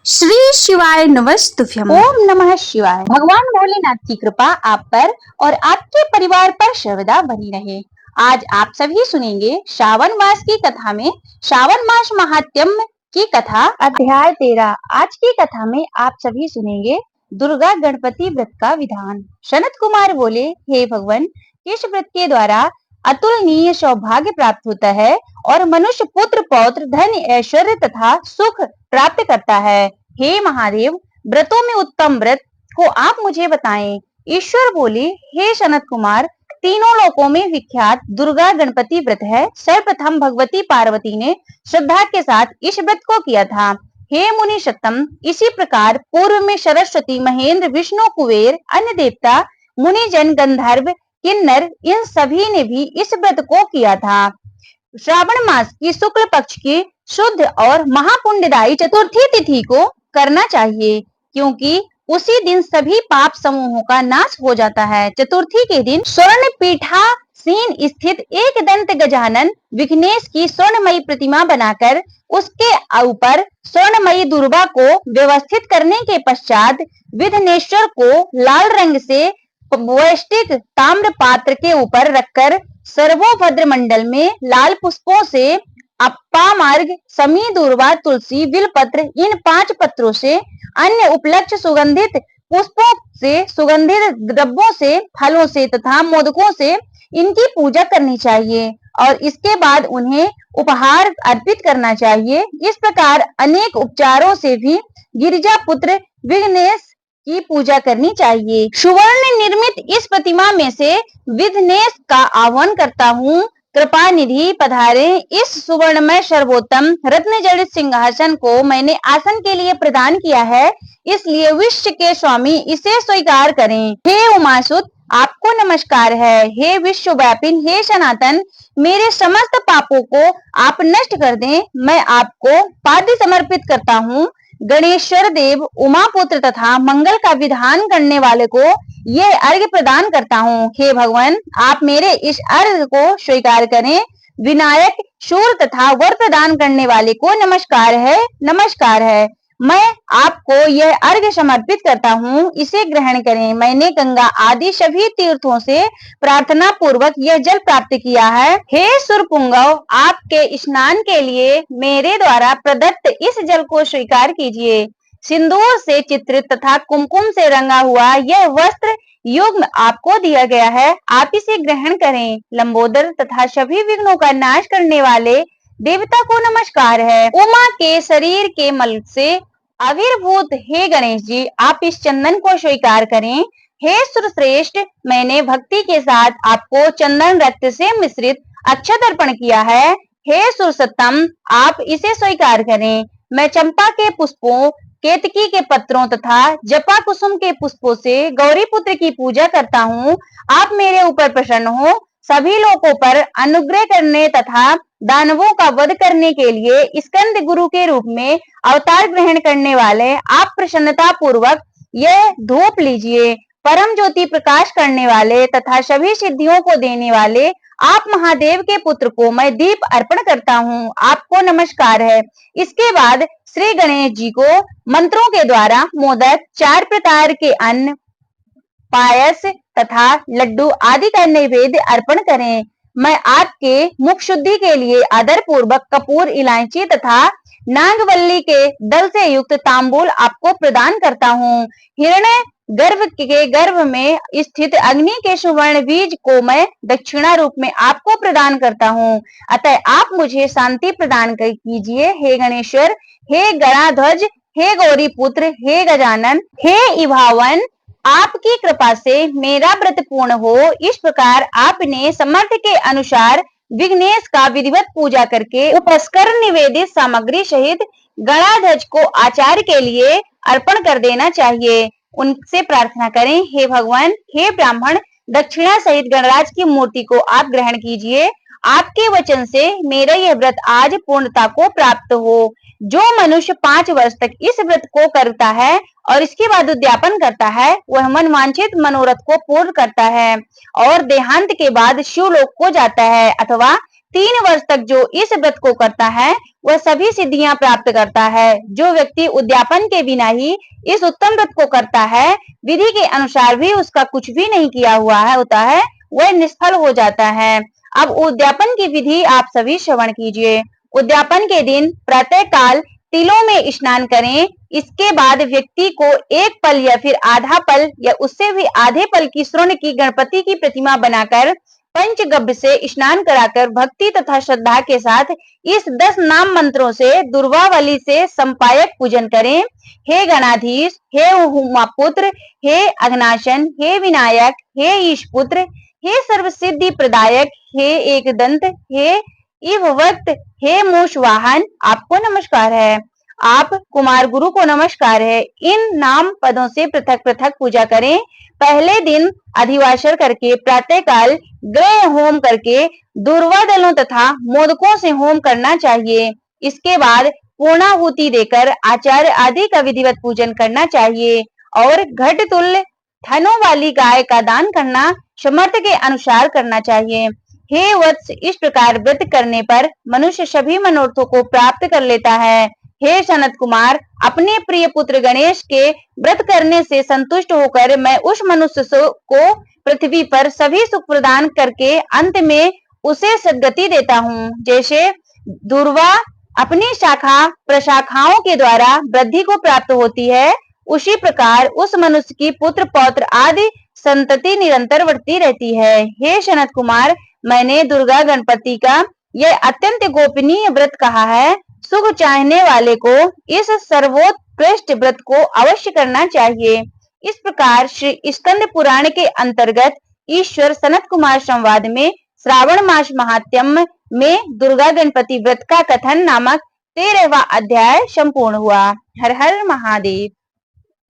श्री शिवाय नमस्तुभ्यम। ओम नमः शिवाय। भगवान भोलेनाथ की कृपा आप पर और आपके परिवार पर सर्वदा बनी रहे। आज आप सभी सुनेंगे श्रावण मास की कथा में श्रावण मास महात्म्य की कथा अध्याय 13। आज की कथा में आप सभी सुनेंगे दुर्गा गणपति व्रत का विधान। सनत कुमार बोले, हे भगवान, किस व्रत के द्वारा अतुलनीय सौभाग्य प्राप्त होता है और मनुष्य पुत्र पौत्र धन ऐश्वर्य तथा सुख प्राप्त करता है? हे महादेव, व्रतों में उत्तम व्रत को आप मुझे बताएं। ईश्वर बोले, हे सनत कुमार, तीनों लोकों में विख्यात दुर्गा गणपति व्रत है। सर्वप्रथम भगवती पार्वती ने श्रद्धा के साथ इस व्रत को किया था। हे मुनि सत्तम, इसी प्रकार पूर्व में सरस्वती, महेंद्र, विष्णु, कुबेर, अन्य देवता, मुनिजन, गंधर्व, किन्नर, इन सभी ने भी इस व्रत को किया था। श्रावण मास की शुक्ल पक्ष की शुद्ध और महापुण्यदायी चतुर्थी तिथि को करना चाहिए, क्योंकि उसी दिन सभी पाप समूहों का नाश हो जाता है। चतुर्थी के दिन स्वर्ण पीठासीन स्थित एक दंत गजानन विघ्नेश की स्वर्णमयी प्रतिमा बनाकर उसके ऊपर स्वर्णमयी दुर्गा को व्यवस्थित करने के पश्चात विघ्नेश्वर को लाल रंग से वैष्टिक ताम्र पात्र के ऊपर रखकर सर्वोभद्र मंडल में लाल पुष्पों से अप्पा मार्ग, समी, दूर्वा, तुलसी, बिलपत्र, इन 5 पत्रों से, अन्य उपलक्ष्य सुगंधित पुष्पों से, सुगंधित द्रव्यों से, फलों से तथा मोदकों से इनकी पूजा करनी चाहिए और इसके बाद उन्हें उपहार अर्पित करना चाहिए। इस प्रकार अनेक उपचारों से भी गिरिजा पुत्र विघ्नेश की पूजा करनी चाहिए। सुवर्ण निर्मित इस प्रतिमा में से विघ्नेश का आह्वान करता हूँ, कृपा निधि पधारे। इस सुवर्णमय सर्वोत्तम रत्न जड़ित सिंहासन को मैंने आसन के लिए प्रदान किया है, इसलिए विश्व के स्वामी इसे स्वीकार करें। हे उमासुत, आपको नमस्कार है। हे विश्वव्यापिन, हे सनातन, मेरे समस्त पापों को आप नष्ट कर दें। मैं आपको पाद्य समर्पित करता हूँ। गणेश्वर देव, उमापुत्र तथा मंगल का विधान करने वाले को ये अर्घ्य प्रदान करता हूँ। हे भगवान, आप मेरे इस अर्घ्य को स्वीकार करें। विनायक, शूर तथा वर प्रदान करने वाले को नमस्कार है, नमस्कार है। मैं आपको यह अर्घ्य समर्पित करता हूँ, इसे ग्रहण करें। मैंने गंगा आदि सभी तीर्थों से प्रार्थना पूर्वक यह जल प्राप्त किया है। हे सुरपुंगव, आपके स्नान के लिए मेरे द्वारा प्रदत्त इस जल को स्वीकार कीजिए। सिंदूर से चित्रित तथा कुमकुम से रंगा हुआ यह वस्त्र युग्म आपको दिया गया है, आप इसे ग्रहण करें। लंबोदर तथा सभी विघ्नों का नाश करने वाले देवता को नमस्कार है। उमा के शरीर के मल से आविर्भूत हे गणेश जी, आप इस चंदन को स्वीकार करें। हे सुरश्रेष्ठ, मैंने भक्ति के साथ आपको चंदन रक्त से मिश्रित अक्षत अर्पण किया है। हे सुरसत्तम, आप इसे स्वीकार करें। मैं चंपा के पुष्पों, केतकी के पत्रों तथा जपा कुसुम के पुष्पों से गौरी पुत्र की पूजा करता हूँ। आप मेरे ऊपर प्रसन्न हो, सभी लोगों पर अनुग्रह करने तथा दानवों का वध करने के लिए स्कंद गुरु के रूप में अवतार ग्रहण करने वाले आप प्रसन्नता पूर्वक यह धूप लीजिए। परम ज्योति प्रकाश करने वाले तथा सभी सिद्धियों को देने वाले आप महादेव के पुत्र को मैं दीप अर्पण करता हूँ, आपको नमस्कार है। इसके बाद श्री गणेश जी को मंत्रों के द्वारा मोदक, 4 प्रकार के अन्न, पायस तथा लड्डू आदि का नैवेद्य अर्पण करें। मैं आपके मुख शुद्धि के लिए आदर पूर्वक कपूर, इलायची तथा नागवल्ली के दल से युक्त तांबूल आपको प्रदान करता हूँ। हिरण्य गर्भ के गर्भ में स्थित अग्नि के सुवर्ण बीज को मैं दक्षिणा रूप में आपको प्रदान करता हूँ, अतः आप मुझे शांति प्रदान कीजिए। हे गणेश्वर, हे गणाध्वज, हे गौरी पुत्र, हे गजानन, हे इभावन, आपकी कृपा से मेरा व्रत पूर्ण हो। इस प्रकार आपने समर्थ के अनुसार विघ्नेश का विधिवत पूजा करके उपस्कर निवेदित सामग्री सहित गणाध्वज को आचार्य के लिए अर्पण कर देना चाहिए। उनसे प्रार्थना करें, हे भगवान, हे ब्राह्मण, दक्षिणा सहित गणराज की मूर्ति को आप ग्रहण कीजिए। आपके वचन से मेरा यह व्रत आज पूर्णता को प्राप्त हो। जो मनुष्य 5 वर्ष तक इस व्रत को करता है और इसके बाद उद्यापन करता है, वह मनवांछित मनोरथ को पूर्ण करता है और देहांत के बाद शिवलोक को जाता है अथवा 3 वर्ष तक जो इस व्रत को करता है वह सभी सिद्धियां प्राप्त करता है। जो व्यक्ति उद्यापन के बिना ही इस उत्तम व्रत को करता है, विधि के अनुसार भी उसका कुछ भी नहीं किया हुआ है होता है, वह निष्फल हो जाता है। अब उद्यापन की विधि आप सभी श्रवण कीजिए। उद्यापन के दिन प्रातः काल तिलों में स्नान करें। इसके बाद व्यक्ति को एक पल या फिर आधा पल या उससे भी आधे पल की स्वर्ण की गणपति की प्रतिमा बनाकर पंचगव्य से स्नान कराकर भक्ति तथा श्रद्धा के साथ इस 10 नाम मंत्रों से दुर्वावली से संपायक पूजन करें। हे गणाधीश, हे उमापुत्र, हे अघनाशन, हे विनायक, हे ईशपुत्र, हे सर्वसिद्धि प्रदायक, हे एकदंत, हे इववक्त, हे मूष वाहन, आपको नमस्कार है। आप कुमार गुरु को नमस्कार है। इन नाम पदों से पृथक पृथक पूजा करें। पहले दिन अधिवासन करके प्रातः काल ग्रह होम करके दुर्वा दलों तथा मोदकों से होम करना चाहिए। इसके बाद पूर्णाहुति देकर आचार्य आदि का विधिवत पूजन करना चाहिए और घट तुल्य थनों वाली गाय का दान करना समर्थ के अनुसार करना चाहिए। हे वत्स, इस प्रकार व्रत करने पर मनुष्य सभी मनोरथों को प्राप्त कर लेता है। हे सनत कुमार, अपने प्रिय पुत्र गणेश के व्रत करने से संतुष्ट होकर मैं उस मनुष्य को पृथ्वी पर सभी सुख प्रदान करके अंत में उसे सद्गति देता हूँ। जैसे दुर्वा अपनी शाखा प्रशाखाओं के द्वारा वृद्धि को प्राप्त होती है, उसी प्रकार उस मनुष्य की पुत्र पौत्र आदि संतति निरंतर बढ़ती रहती है। हे सनत कुमार, मैंने दुर्गा गणपति का यह अत्यंत गोपनीय व्रत कहा है। सुख चाहने वाले को इस सर्वोत्कृष्ट व्रत को अवश्य करना चाहिए। इस प्रकार श्री स्कंद पुराण के अंतर्गत ईश्वर सनत कुमार संवाद में श्रावण मास महात्म्य में दुर्गा गणपति व्रत का कथन नामक 13वां अध्याय संपूर्ण हुआ। हर हर महादेव।